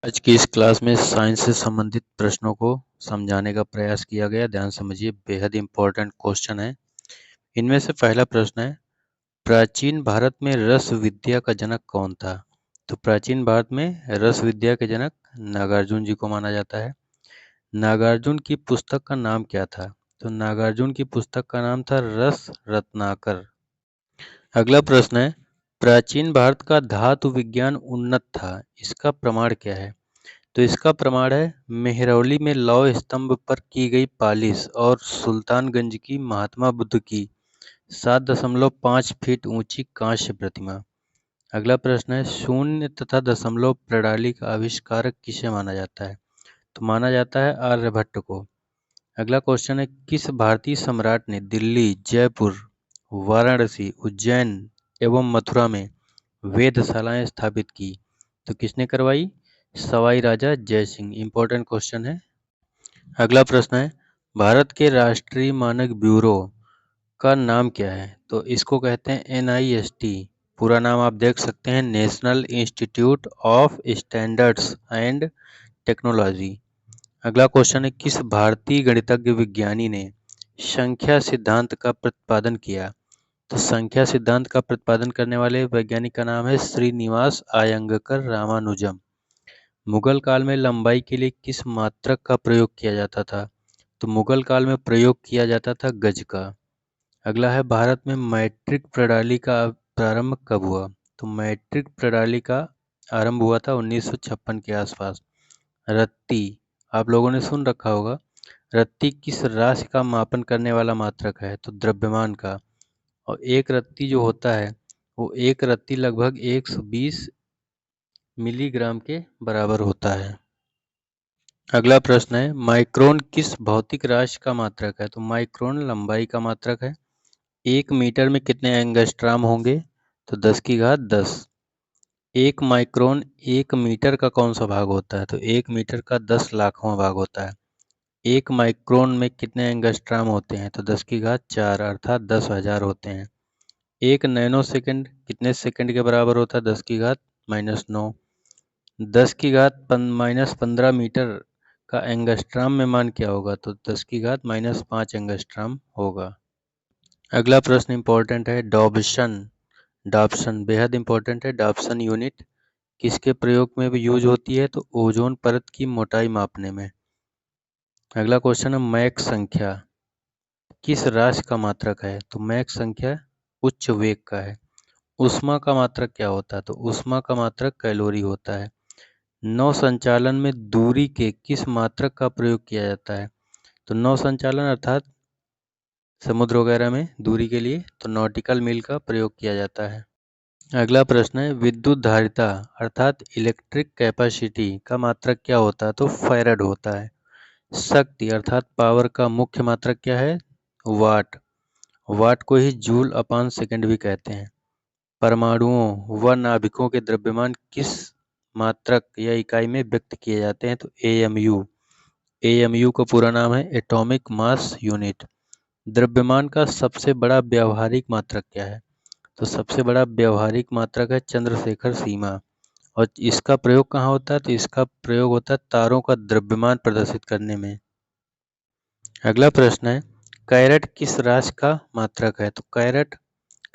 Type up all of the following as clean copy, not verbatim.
आज की इस क्लास में साइंस से संबंधित प्रश्नों को समझाने का प्रयास किया गया। ध्यान समझिए, बेहद इंपॉर्टेंट क्वेश्चन है। इनमें से पहला प्रश्न है, प्राचीन भारत में रस विद्या का जनक कौन था? तो प्राचीन भारत में रस विद्या के जनक नागार्जुन जी को माना जाता है। नागार्जुन की पुस्तक का नाम क्या था? तो नागार्जुन की पुस्तक का नाम था रस रत्नाकर। अगला प्रश्न है, प्राचीन भारत का धातु विज्ञान उन्नत था, इसका प्रमाण क्या है? तो इसका प्रमाण है मेहरौली में लौह स्तंभ पर की गई पालिश और सुल्तानगंज की महात्मा बुद्ध की 7.5 फीट ऊंची कांस्य प्रतिमा। अगला प्रश्न है, शून्य तथा दशमलव प्रणाली का आविष्कारक किसे माना जाता है? तो माना जाता है आर्यभट्ट को। अगला क्वेश्चन है, किस भारतीय सम्राट ने दिल्ली, जयपुर, वाराणसी, उज्जैन एवं मथुरा में वेधशालाएं स्थापित की? तो किसने करवाई? सवाई राजा जयसिंह। इंपॉर्टेंट क्वेश्चन है। अगला प्रश्न है, भारत के राष्ट्रीय मानक ब्यूरो का नाम क्या है? तो इसको कहते हैं NIST। पूरा नाम आप देख सकते हैं, national institute of standards and technology. अगला क्वेश्चन है, किस भारतीय गणितज्ञ विज्ञानी ने संख्या सिद्धांत का प्रतिपादन किया? तो संख्या सिद्धांत का प्रतिपादन करने वाले वैज्ञानिक का नाम है श्रीनिवास अयंगार रामानुजम। मुगल काल में लंबाई के लिए किस मात्रक का प्रयोग किया जाता था? तो मुगल काल में प्रयोग किया जाता था गज का। अगला है, भारत में मैट्रिक प्रणाली का प्रारंभ कब हुआ? तो मैट्रिक प्रणाली का आरंभ हुआ था 1956 के आसपास। रत्ती, आप लोगों ने सुन रखा होगा। रत्ती किस राशि का मापन करने वाला मात्रक है? तो द्रव्यमान का। और एक रत्ती जो होता है, वो एक रत्ती लगभग 120 मिलीग्राम के बराबर होता है। अगला प्रश्न है, माइक्रोन किस भौतिक राशि का मात्रक है? तो माइक्रोन लंबाई का मात्रक है। 1 मीटर में कितने एंगस्ट्राम होंगे? तो 10⁻10। 1 माइक्रोन 1 मीटर का कौन सा भाग होता है? तो 1 मीटर का 10 लाखवां भाग होता है। 1 माइक्रोन में कितने एंगस्ट्राम होते हैं? तो 10⁴ अर्थात 10,000 होते हैं। 1 नैनो सेकंड कितने सेकंड के बराबर होता है? 10⁻⁻9। 10⁻⁻15 मीटर का एंगस्ट्राम में मान क्या होगा? तो 10⁻⁻5 एंगस्ट्राम होगा। अगला प्रश्न इंपॉर्टेंट है, डॉब्सन। डॉब्सन बेहद इंपॉर्टेंट है। डॉब्सन यूनिट किसके प्रयोग में भी यूज होती है? तो ओजोन परत की मोटाई मापने में। अगला क्वेश्चन है, मैक संख्या किस राशि का मात्रक है? तो मैक संख्या उच्च वेग का है। ऊष्मा का मात्रक क्या होता है? तो ऊष्मा का मात्रक कैलोरी होता है। नौ संचालन में दूरी के किस मात्रक का प्रयोग किया जाता है? तो नौ संचालन अर्थात समुद्र वगैरह में दूरी के लिए तो नॉटिकल मील का प्रयोग किया जाता है। अगला प्रश्न है, विद्युत धारिता अर्थात इलेक्ट्रिक कैपेसिटी का मात्रक क्या होता है? तो फैराड होता है। शक्ति अर्थात पावर का मुख्य मात्रक क्या है? वाट। वाट को ही जूल अपॉन सेकंड भी कहते हैं। परमाणुओं व नाभिकों के द्रव्यमान किस मात्रक या इकाई में व्यक्त किए जाते हैं? तो AMU। AMU का पूरा नाम है एटॉमिक मास यूनिट। द्रव्यमान का सबसे बड़ा व्यावहारिक मात्रक क्या है? तो सबसे बड़ा व्यावहारिक मात्रक है चंद्रशेखर सीमा। और इसका प्रयोग कहाँ होता है? तो इसका प्रयोग होता है तारों का द्रव्यमान प्रदर्शित करने में। अगला प्रश्न है, कैरेट किस राशि का मात्रक है? तो कैरेट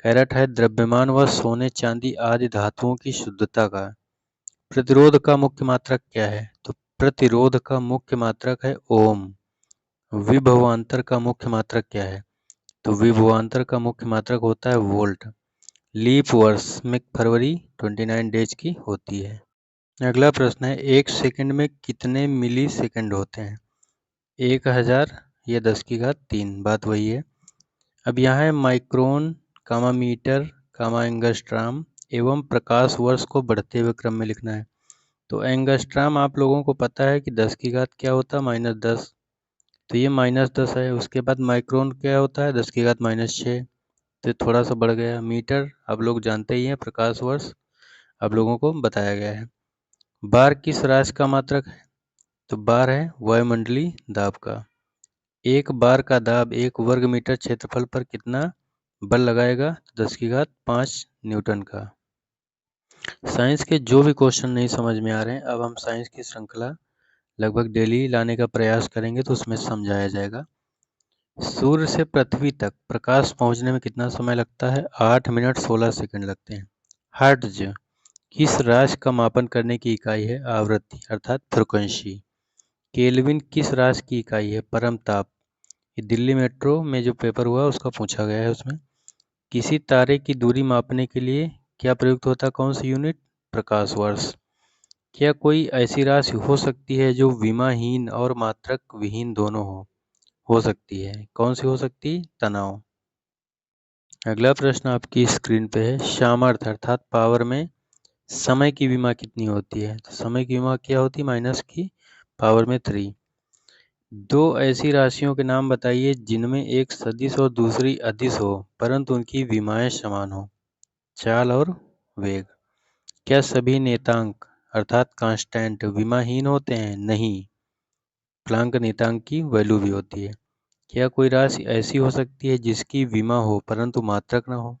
कैरेट है द्रव्यमान व सोने चांदी आदि धातुओं की शुद्धता का। प्रतिरोध का मुख्य मात्रक क्या है? तो प्रतिरोध का मुख्य मात्रक है ओम। विभवांतर का मुख्य मात्रक क्या है? तो विभवांतर का मुख्य मात्रक होता है वोल्ट। लीप वर्ष में फरवरी 29 डेज की होती है। अगला प्रश्न है, 1 सेकंड में कितने मिली सेकंड होते हैं? 1000 या 10⁻3, बात वही है। अब यहाँ है माइक्रोन, कामा मीटर, कामा एंगस्ट्राम एवं प्रकाश वर्ष को बढ़ते हुए क्रम में लिखना है। तो एंगस्ट्राम आप लोगों को पता है कि 10 की घात क्या होता है? -10। तो ये -10 है। उसके बाद माइक्रोन क्या होता है? 10 की घात -6। तो थोड़ा सा बढ़ गया। मीटर आप लोग जानते ही हैं, प्रकाश वर्ष आप लोगों को बताया गया है। बार किस राशि का मात्रक है? तो बार है वायुमंडलीय दाब का। एक बार का दाब 1 वर्ग मीटर क्षेत्रफल पर कितना बल लगाएगा? 10⁵5 न्यूटन का। साइंस के जो भी क्वेश्चन नहीं समझ में आ रहे हैं, अब हम साइंस की श्रृंखला लगभग डेली लाने का प्रयास करेंगे तो उसमें समझाया जाएगा। सूर्य से पृथ्वी तक प्रकाश पहुंचने में कितना समय लगता है? 8 मिनट 16 सेकंड लगते हैं। हर्ट्ज किस राशि का मापन करने की इकाई है? आवृत्ति अर्थात फ्रीक्वेंसी। केल्विन किस राशि की इकाई है? परम ताप। ये दिल्ली मेट्रो में जो पेपर हुआ उसका पूछा गया है उसमें। किसी तारे की दूरी मापने के लिए क्या प्रयुक्त होता है? कौन सी यूनिट? प्रकाश वर्ष। क्या कोई ऐसी राशि हो सकती है जो विमाहीन और मात्रक विहीन दोनों हो सकती है? कौन सी हो सकती? तनाव। अगला प्रश्न आपकी स्क्रीन पे है। सामर्थ्य अर्थात पावर में समय की विमा कितनी होती है? तो समय की विमा क्या होती है? माइनस की पावर में 3। दो ऐसी राशियों के नाम बताइए जिनमें एक सदिश और दूसरी अदिश हो परंतु उनकी विमाएं समान हो। चाल और वेग। क्या सभी नेतांक अर्थात कांस्टेंट विमाहीन होते हैं? नहीं, प्लांक नेतांक की वैल्यू भी होती है। क्या कोई राशि ऐसी हो सकती है जिसकी विमा हो परंतु मात्रक न हो?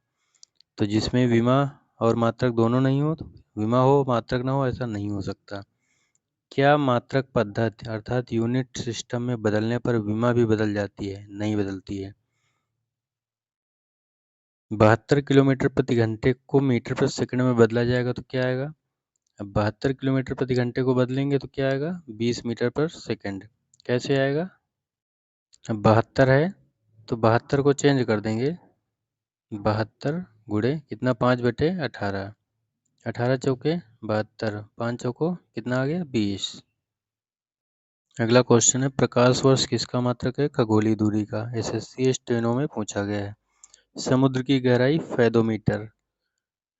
तो जिसमें विमा और मात्रक दोनों नहीं हो, तो विमा हो मात्रक न हो, ऐसा नहीं हो सकता। क्या मात्रक पद्धति अर्थात यूनिट सिस्टम में बदलने पर विमा भी बदल जाती है? नहीं बदलती है। 72 किलोमीटर प्रति घंटे को मीटर प्रति सेकंड में बदला जाएगा तो क्या आएगा? अब 72 किलोमीटर प्रति घंटे को बदलेंगे तो क्या आएगा? 20 मीटर पर सेकंड। कैसे आएगा? अब 72 है तो 72 को चेंज कर देंगे। 72 गुणे कितना? 5/18। 18 चौके 72, 5 चौको कितना आ गया? 20। अगला क्वेश्चन है प्रकाश वर्ष किसका मात्रक है? खगोलीय दूरी का। एसएससी स्टेनो में पूछा गया है। समुद्र की गहराई फेदोमीटर।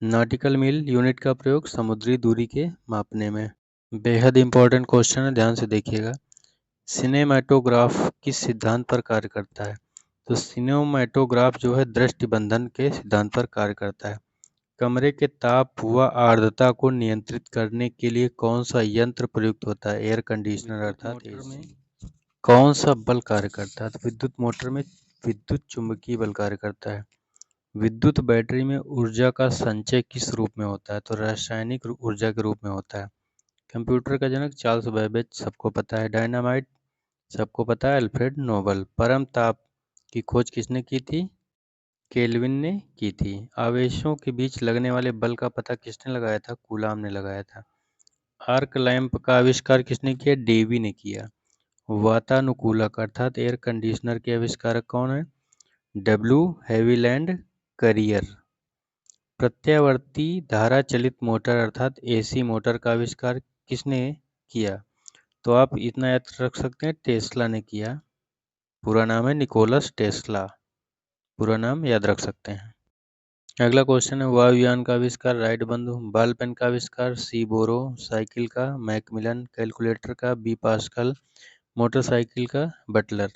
नॉटिकल मील यूनिट का प्रयोग समुद्री दूरी के मापने में। बेहद इंपॉर्टेंट क्वेश्चन है, ध्यान से देखिएगा। सिनेमैटोग्राफ किस सिद्धांत पर कार्य करता है? तो सिनेमैटोग्राफ जो है दृष्टि बंधन के सिद्धांत पर कार्य करता है। कमरे के ताप व आर्द्रता को नियंत्रित करने के लिए कौन सा यंत्र प्रयुक्त होता है? एयर कंडीशनर अर्थात एसी। कौन सा बल कार्य करता है? तो विद्युत मोटर में विद्युत चुंबकीय बल कार्य करता है। विद्युत बैटरी में ऊर्जा का संचय किस रूप में होता है? तो रासायनिक ऊर्जा के रूप में होता है। कंप्यूटर का जनक चार्ल्स बेबेज सबको पता है। डायनामाइट सबको पता है, अल्फ्रेड नोबल। परम ताप की खोज किसने की थी? केल्विन ने की थी। आवेशों के बीच लगने वाले बल का पता किसने लगाया था? कूलाम ने लगाया था। आर्क लैंप का आविष्कार किसने किया? डेवी ने किया। वातानुकूलक अर्थात एयर कंडीशनर के आविष्कारक कौन है? W Havilland career. प्रत्यावर्ती धारा चलित मोटर अर्थात एसी मोटर का आविष्कार किसने किया? तो आप इतना याद रख सकते हैं, टेस्ला ने किया। पूरा नाम है निकोलस टेस्ला। पूरा नाम याद रख सकते हैं। अगला क्वेश्चन है वायुयान का आविष्कार? राइट बंधु। बॉल पेन का आविष्कार? C Biro. साइकिल का? मैकमिलन। कैलकुलेटर का? B Pascal. मोटरसाइकिल का? बटलर।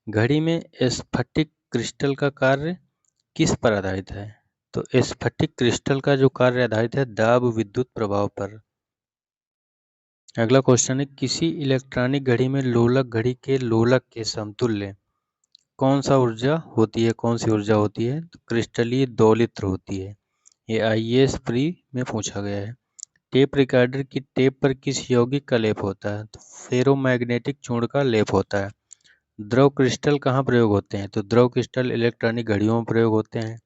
घड़ी में स्फटिक क्रिस्टल का कार्य किस पर आधारित है? तो स्फटिक क्रिस्टल का जो कार्य आधारित है दाब विद्युत प्रभाव पर। अगला क्वेश्चन है किसी इलेक्ट्रॉनिक घड़ी में लोलक घड़ी के लोलक के समतुल्य कौन सा ऊर्जा होती है? कौन सी ऊर्जा होती है? तो क्रिस्टलीय दोलित्र होती है। ये आईएएस प्री में पूछा गया है। टेप रिकॉर्डर की टेप पर किस यौगिक का लेप होता है? तो फेरोमैग्नेटिक चूर्ण का लेप होता है। द्रव क्रिस्टल कहाँ प्रयोग होते हैं? तो द्रव क्रिस्टल इलेक्ट्रॉनिक घड़ियों में प्रयोग होते हैं,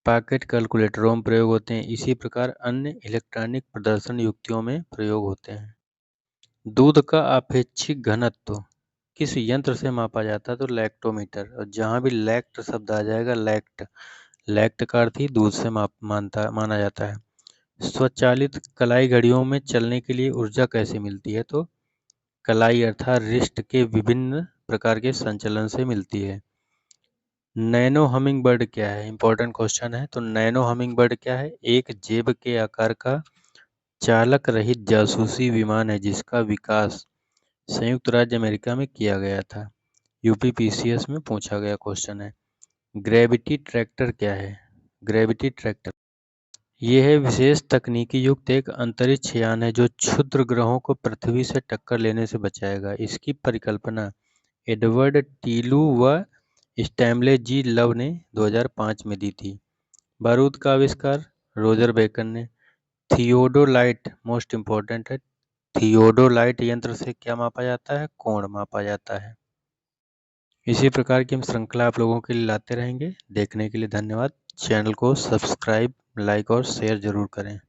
पॉकेट कैलकुलेटरों में प्रयोग होते हैं, इसी प्रकार अन्य इलेक्ट्रॉनिक प्रदर्शन युक्तियों में प्रयोग होते हैं। दूध का आपेक्षिक घनत्व किस यंत्र से मापा जाता है? तो लैक्टोमीटर। और जहाँ भी लैक्ट शब्द आ जाएगा, लैक्ट लैक्ट का अर्थ ही दूध से माना जाता है। स्वचालित कलाई घड़ियों में चलने के लिए ऊर्जा कैसे मिलती है? तो कलाई अर्थात रिस्ट के विभिन्न प्रकार के संचलन से मिलती है। नैनो हमिंग बर्ड क्या है? इंपॉर्टेंट क्वेश्चन है। तो नैनो हमिंग बर्ड क्या है? एक जेब के आकार का चालक रहित जासूसी विमान है जिसका विकास संयुक्त राज्य अमेरिका में किया गया था। यूपीपीसीएस में पूछा गया क्वेश्चन है। ग्रेविटी ट्रैक्टर क्या है? ग्रेविटी ट्रैक्टर यह है विशेष तकनीकी युक्त एक अंतरिक्ष यान है जो क्षुद्र ग्रहों को पृथ्वी से टक्कर लेने से बचाएगा। इसकी परिकल्पना एडवर्ड टीलू व स्टैमले जी लव ने 2005 में दी थी। बारूद का आविष्कार? रोजर बेकन ने। थियोडोलाइट मोस्ट इम्पोर्टेंट है। थियोडोलाइट यंत्र से क्या मापा जाता है? कोण मापा जाता है। इसी प्रकार की हम श्रृंखला आप लोगों के लिए लाते रहेंगे। देखने के लिए धन्यवाद। चैनल को सब्सक्राइब, लाइक और शेयर जरूर करें।